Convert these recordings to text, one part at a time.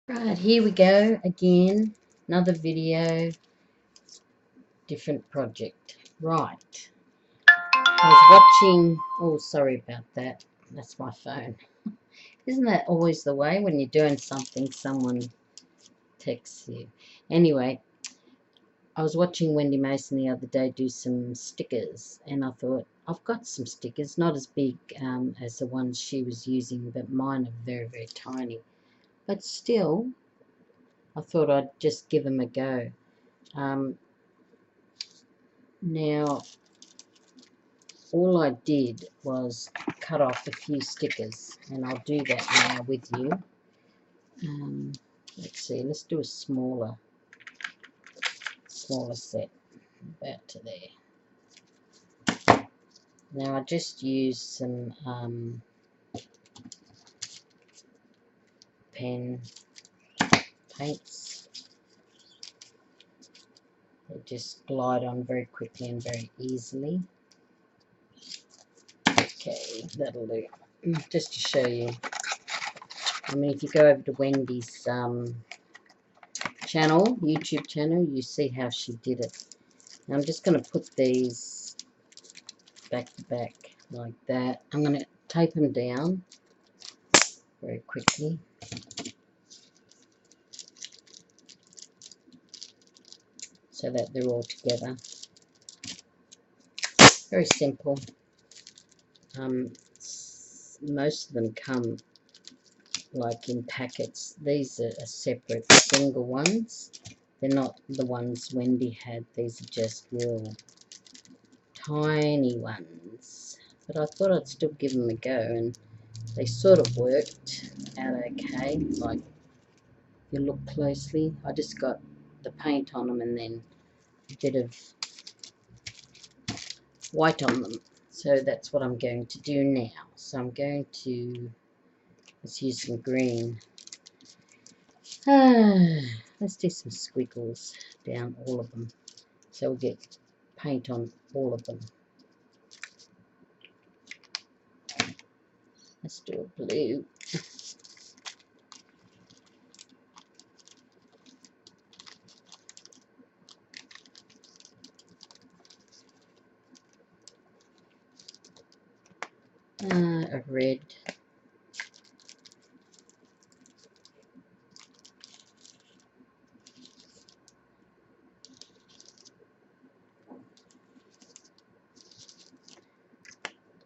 Right, here we go again. Another video, different project. Right, I was watching. Oh, sorry about that. That's my phone. Isn't that always the way when you're doing something, someone texts you? Anyway, I was watching Wendy Mason the other day do some stickers, and I thought, I've got some stickers, not as big as the ones she was using, but mine are very, very tiny. But still, I thought I'd just give them a go. Now, all I did was cut off a few stickers, and I'll do that now with you. Let's see, let's do a smaller set, about to there. Now I just used some pen paints. They just glide on very quickly and very easily. Okay, that'll do. Just to show you. I mean, if you go over to Wendy's channel, YouTube channel, you see how she did it. Now I'm just going to put these back to back like that. I'm going to tape them down very quickly. So that they're all together. Very simple. Most of them come like in packets. These are separate single ones. They're not the ones Wendy had. These are just real tiny ones. But I thought I'd still give them a go, and they sort of worked out okay. Like, if you look closely, I just got the paint on them and then a bit of white on them. So that's what I'm going to do now. So I'm going to, let's use some green. Let's do some squiggles down all of them. So we'll get paint on all of them. Let's do a blue. A red.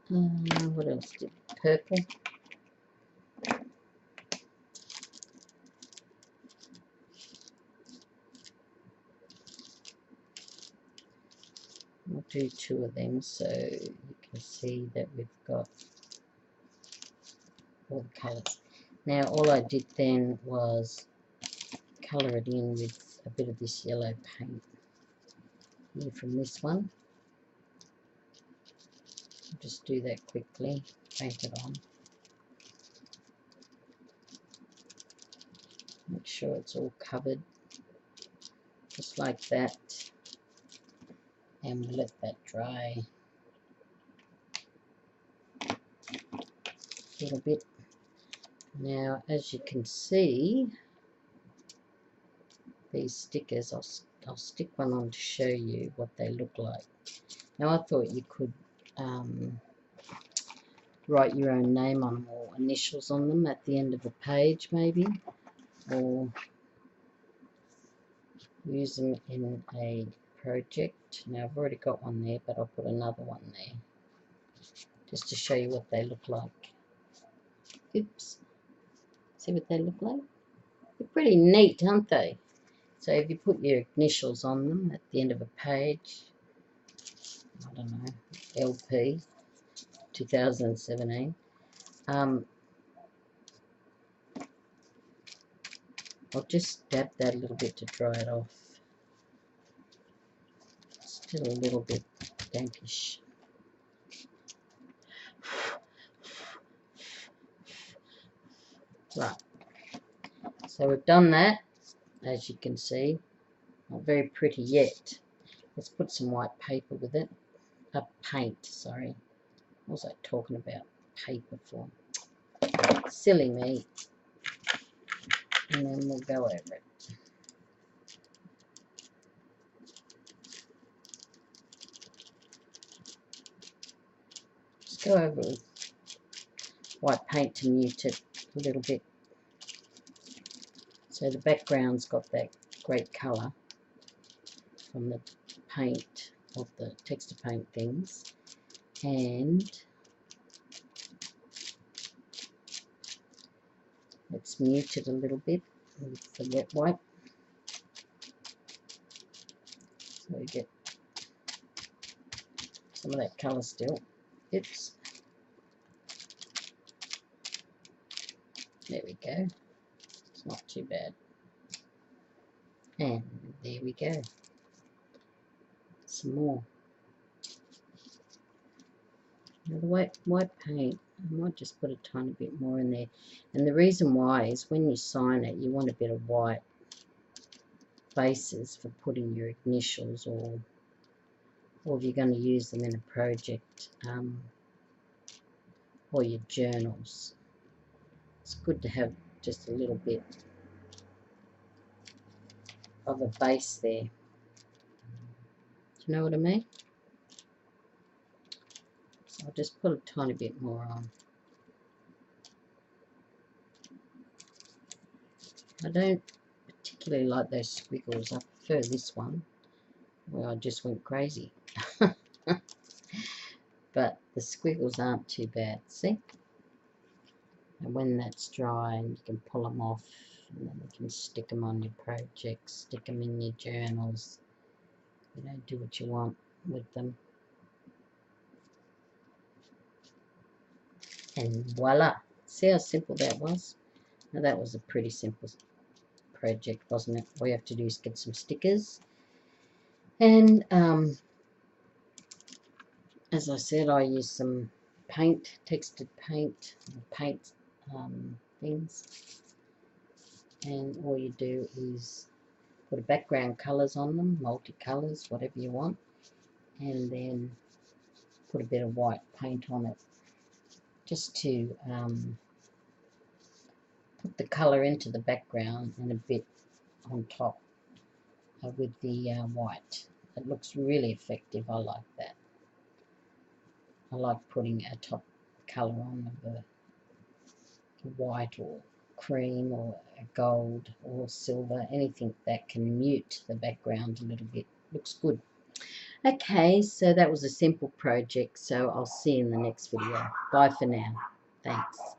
What else did? Purple. I'll do two of them so you can see that we've got all the colours. Now all I did then was colour it in with a bit of this yellow paint here from this one. I'll just do that quickly, paint it on. Make sure it's all covered, just like that, and we'll let that dry a little bit. Now, as you can see, these stickers, I'll stick one on to show you what they look like. Now, I thought you could write your own name on them or initials on them at the end of the page, maybe, or use them in a project. Now, I've already got one there, but I'll put another one there just to show you what they look like. Oops. See what they look like? They're pretty neat, aren't they? So if you put your initials on them at the end of a page, I don't know, LP 2017, I'll just dab that a little bit to dry it off. Still a little bit dampish. Right, so we've done that, as you can see. Not very pretty yet. Let's put some white paper with it. Paint, sorry. What was I talking about? Paper for? Silly me. and then we'll go over it. Just go over it with white paint to mute it a little bit. So the background's got that great colour from the paint of the texture paint things, and let's mute it a little bit with the wet wipe so we get some of that colour still. Oops. There we go. It's not too bad. And there we go. Some more. Now the white paint, I might just put a tiny bit more in there. And the reason why is when you sign it, you want a bit of white bases for putting your initials, or if you're going to use them in a project, or your journals. It's good to have just a little bit of a base there. Do you know what I mean? So I'll just put a tiny bit more on. I don't particularly like those squiggles. I prefer this one where I just went crazy. But the squiggles aren't too bad, see? And when that's dry, you can pull them off, and then you can stick them on your projects, stick them in your journals. You know, do what you want with them. And voila! See how simple that was? Now that was a pretty simple project, wasn't it? All you have to do is get some stickers, and as I said, I use some paint, textured paint, things, and all you do is put a background colours on them, multicolours, whatever you want, and then put a bit of white paint on it, just to put the colour into the background and a bit on top with the white. It looks really effective. I like that. I like putting a top colour on of a white or cream or a gold or silver, anything that can mute the background a little bit. Looks good. Okay, so that was a simple project, so I'll see you in the next video. Bye for now. Thanks.